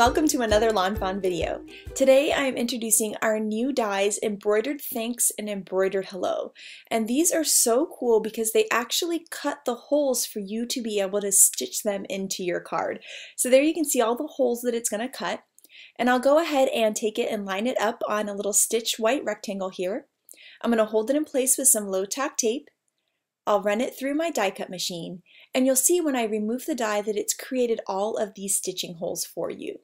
welcome to another Lawn Fawn video. Today I am introducing our new dies, Embroidered Thanks and Embroidered Hello. And these are so cool because they actually cut the holes for you to be able to stitch them into your card. So there you can see all the holes that it's going to cut. And I'll go ahead and take it and line it up on a little stitch white rectangle here. I'm going to hold it in place with some low tack tape. I'll run it through my die cut machine, and you'll see when I remove the die that it's created all of these stitching holes for you.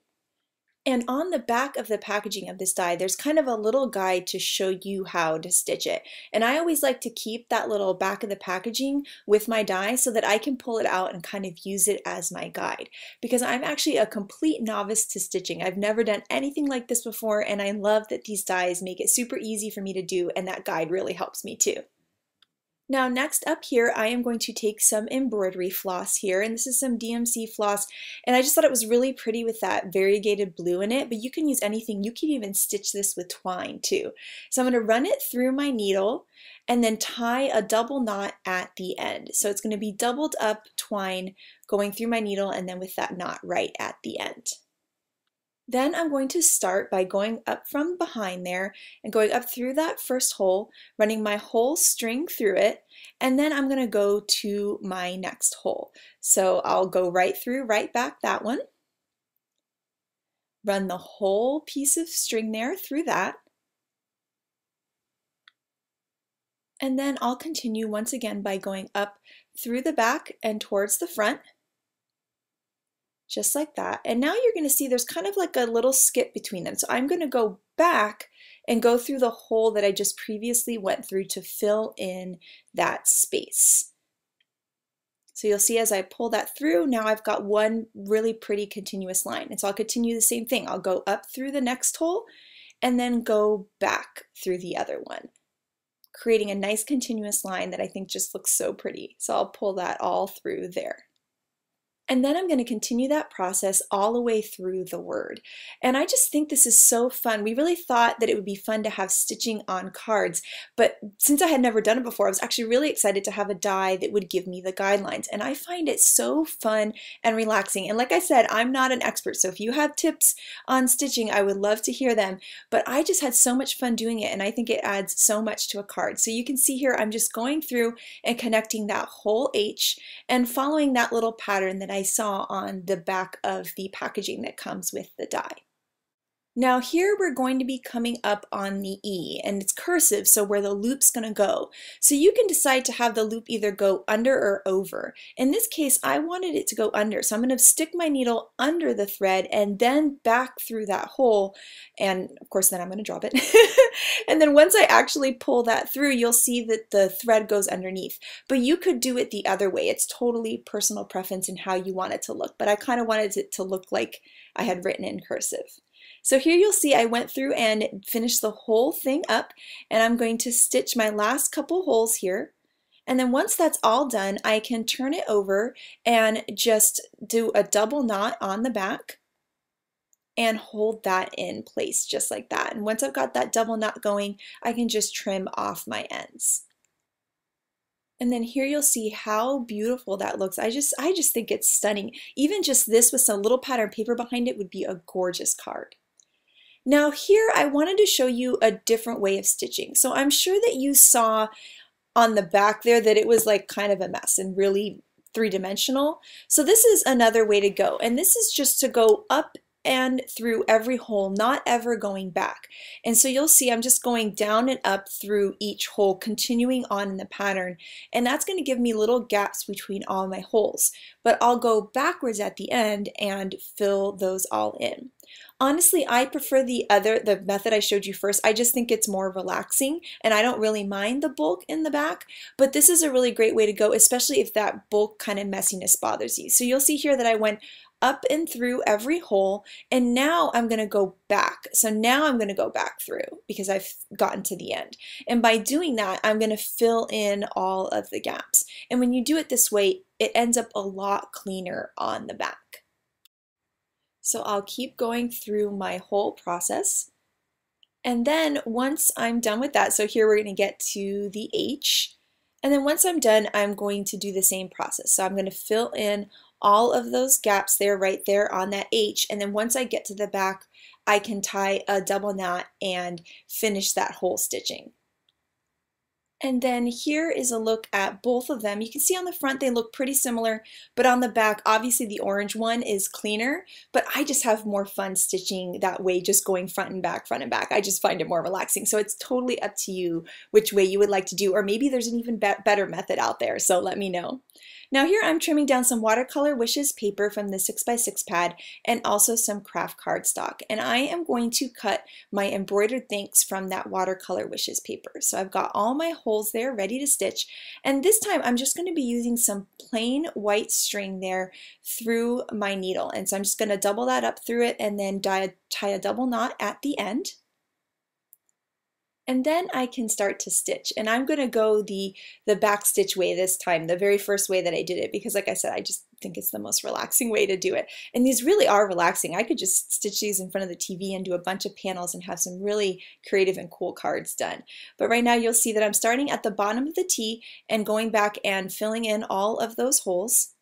And on the back of the packaging of this die, there's kind of a little guide to show you how to stitch it. And I always like to keep that little back of the packaging with my die so that I can pull it out and kind of use it as my guide. Because I'm actually a complete novice to stitching. I've never done anything like this before, and I love that these dies make it super easy for me to do, and that guide really helps me too. Now next up here, I am going to take some embroidery floss here, and this is some DMC floss, and I just thought it was really pretty with that variegated blue in it, but you can use anything. You can even stitch this with twine too. So I'm going to run it through my needle and then tie a double knot at the end. So it's going to be doubled up twine going through my needle and then with that knot right at the end. Then I'm going to start by going up from behind there and going up through that first hole, running my whole string through it, and then I'm going to go to my next hole. So I'll go right through, right back that one, run the whole piece of string there through that, and then I'll continue once again by going up through the back and towards the front. Just like that. And now you're going to see there's kind of like a little skip between them. So I'm going to go back and go through the hole that I just previously went through to fill in that space. So you'll see as I pull that through, now I've got one really pretty continuous line. And so I'll continue the same thing. I'll go up through the next hole and then go back through the other one, creating a nice continuous line that I think just looks so pretty. So I'll pull that all through there. And then I'm going to continue that process all the way through the word. And I just think this is so fun. We really thought that it would be fun to have stitching on cards, but since I had never done it before, I was actually really excited to have a die that would give me the guidelines. And I find it so fun and relaxing. And like I said, I'm not an expert, so if you have tips on stitching, I would love to hear them. But I just had so much fun doing it, and I think it adds so much to a card. So you can see here, I'm just going through and connecting that whole H and following that little pattern that I saw on the back of the packaging that comes with the die. Now here we're going to be coming up on the E, and it's cursive, so where the loop's going to go. So you can decide to have the loop either go under or over. In this case, I wanted it to go under, so I'm going to stick my needle under the thread and then back through that hole, and of course then I'm going to drop it. And then once I actually pull that through, you'll see that the thread goes underneath. But you could do it the other way. It's totally personal preference in how you want it to look, but I kind of wanted it to look like I had written in cursive. So here you'll see I went through and finished the whole thing up, and I'm going to stitch my last couple holes here. And then once that's all done, I can turn it over and just do a double knot on the back and hold that in place just like that. And once I've got that double knot going, I can just trim off my ends. And then here you'll see how beautiful that looks. I just think it's stunning. Even just this with some little pattern paper behind it would be a gorgeous card. Now here I wanted to show you a different way of stitching. So I'm sure that you saw on the back there that it was like kind of a mess and really three-dimensional. So this is another way to go, and this is just to go up and through every hole, not ever going back. And so you'll see I'm just going down and up through each hole, continuing on in the pattern, and that's going to give me little gaps between all my holes. But I'll go backwards at the end and fill those all in. Honestly, I prefer the method I showed you first. I just think it's more relaxing, and I don't really mind the bulk in the back, but this is a really great way to go, especially if that bulk kind of messiness bothers you. So you'll see here that I went up and through every hole, and now I'm going to go back. So now I'm going to go back through because I've gotten to the end. And by doing that, I'm going to fill in all of the gaps. And when you do it this way, it ends up a lot cleaner on the back. So I'll keep going through my whole process. And then once I'm done with that, so here we're going to get to the H. And then once I'm done, I'm going to do the same process. So I'm going to fill in all of those gaps there, right there on that H, and then once I get to the back, I can tie a double knot and finish that whole stitching. And then here is a look at both of them. You can see on the front they look pretty similar, but on the back, obviously the orange one is cleaner, but I just have more fun stitching that way, just going front and back, front and back. I just find it more relaxing. So it's totally up to you which way you would like to do, or maybe there's an even better method out there, so let me know. Now here I'm trimming down some watercolor wishes paper from the 6x6 pad and also some craft cardstock. And I am going to cut my embroidered thanks from that watercolor wishes paper. So I've got all my holes there ready to stitch. And this time I'm just going to be using some plain white string there through my needle. And so I'm just going to double that up through it and then tie a double knot at the end. And then I can start to stitch, and I'm going to go the back stitch way this time, the very first way that I did it, because like I said, I just think it's the most relaxing way to do it. And these really are relaxing. I could just stitch these in front of the TV and do a bunch of panels and have some really creative and cool cards done. But right now you'll see that I'm starting at the bottom of the T and going back and filling in all of those holes.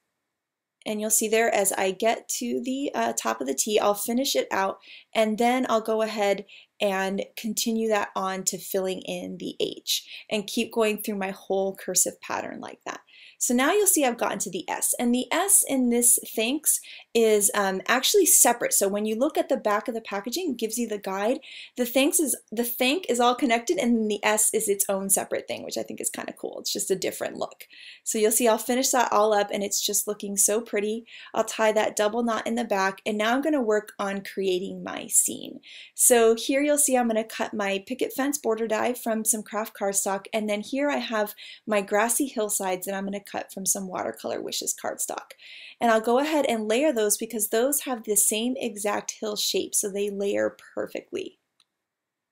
And you'll see there as I get to the top of the T, I'll finish it out, and then I'll go ahead and continue that on to filling in the H and keep going through my whole cursive pattern like that. So now you'll see I've gotten to the S, and the S in this thanks is actually separate. So when you look at the back of the packaging, it gives you the guide. The thank is all connected, and then the S is its own separate thing, which I think is kind of cool. It's just a different look. So you'll see I'll finish that all up, and it's just looking so pretty. I'll tie that double knot in the back, and now I'm going to work on creating my scene. So here you'll see I'm going to cut my picket fence border die from some craft cardstock, and then here I have my grassy hillsides that I'm going to cut from some watercolor wishes cardstock. And I'll go ahead and layer those because those have the same exact hill shape, so they layer perfectly.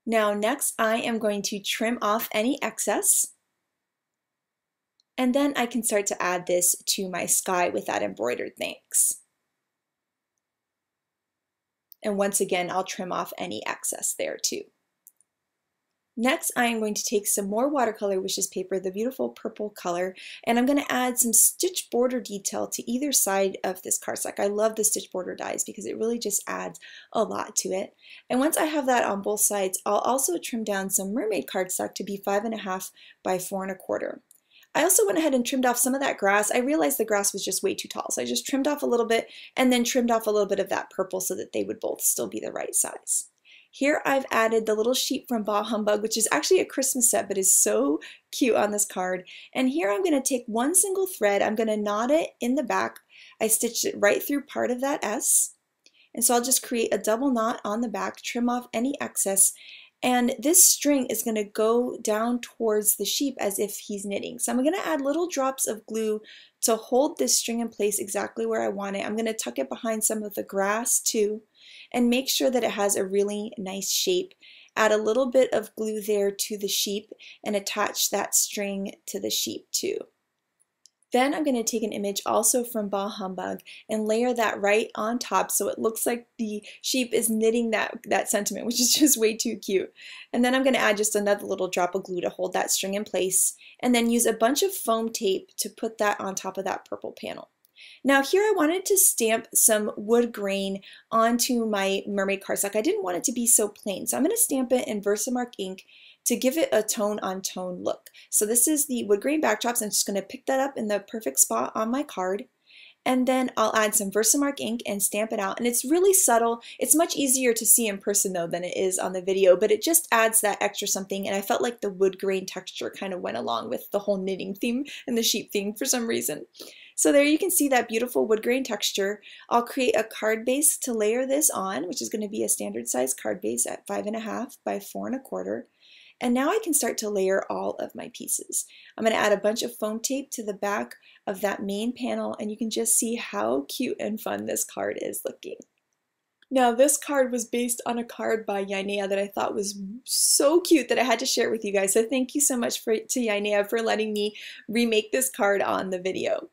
Now next I am going to trim off any excess, and then I can start to add this to my sky with that embroidered thanks. And once again, I'll trim off any excess there too. Next, I am going to take some more watercolor wishes paper, the beautiful purple color, and I'm going to add some stitch border detail to either side of this cardstock. I love the stitch border dies because it really just adds a lot to it. And once I have that on both sides, I'll also trim down some mermaid cardstock to be 5.5 by 4.25. I also went ahead and trimmed off some of that grass. I realized the grass was just way too tall, so I just trimmed off a little bit and then trimmed off a little bit of that purple so that they would both still be the right size. Here I've added the little sheep from Bah Humbug, which is actually a Christmas set, but is so cute on this card. And here I'm going to take one single thread, I'm going to knot it in the back. I stitched it right through part of that S. And so I'll just create a double knot on the back, trim off any excess, and this string is going to go down towards the sheep as if he's knitting. So I'm going to add little drops of glue to hold this string in place exactly where I want it. I'm going to tuck it behind some of the grass too, and make sure that it has a really nice shape. Add a little bit of glue there to the sheep and attach that string to the sheep too. Then I'm going to take an image also from Bah Humbug and layer that right on top so it looks like the sheep is knitting that sentiment, which is just way too cute. And then I'm going to add just another little drop of glue to hold that string in place, and then use a bunch of foam tape to put that on top of that purple panel. Now here I wanted to stamp some wood grain onto my mermaid cardstock. I didn't want it to be so plain, so I'm going to stamp it in Versamark ink to give it a tone-on-tone look. So this is the wood grain backdrops. I'm just going to pick that up in the perfect spot on my card. And then I'll add some Versamark ink and stamp it out. And it's really subtle. It's much easier to see in person though than it is on the video, but it just adds that extra something. And I felt like the wood grain texture kind of went along with the whole knitting theme and the sheep theme for some reason. So there you can see that beautiful wood grain texture. I'll create a card base to layer this on, which is going to be a standard size card base at 5.5 by 4.25. And now I can start to layer all of my pieces. I'm going to add a bunch of foam tape to the back of that main panel, and you can just see how cute and fun this card is looking. Now this card was based on a card by Yainea that I thought was so cute that I had to share it with you guys. So thank you so much to Yainea for letting me remake this card on the video.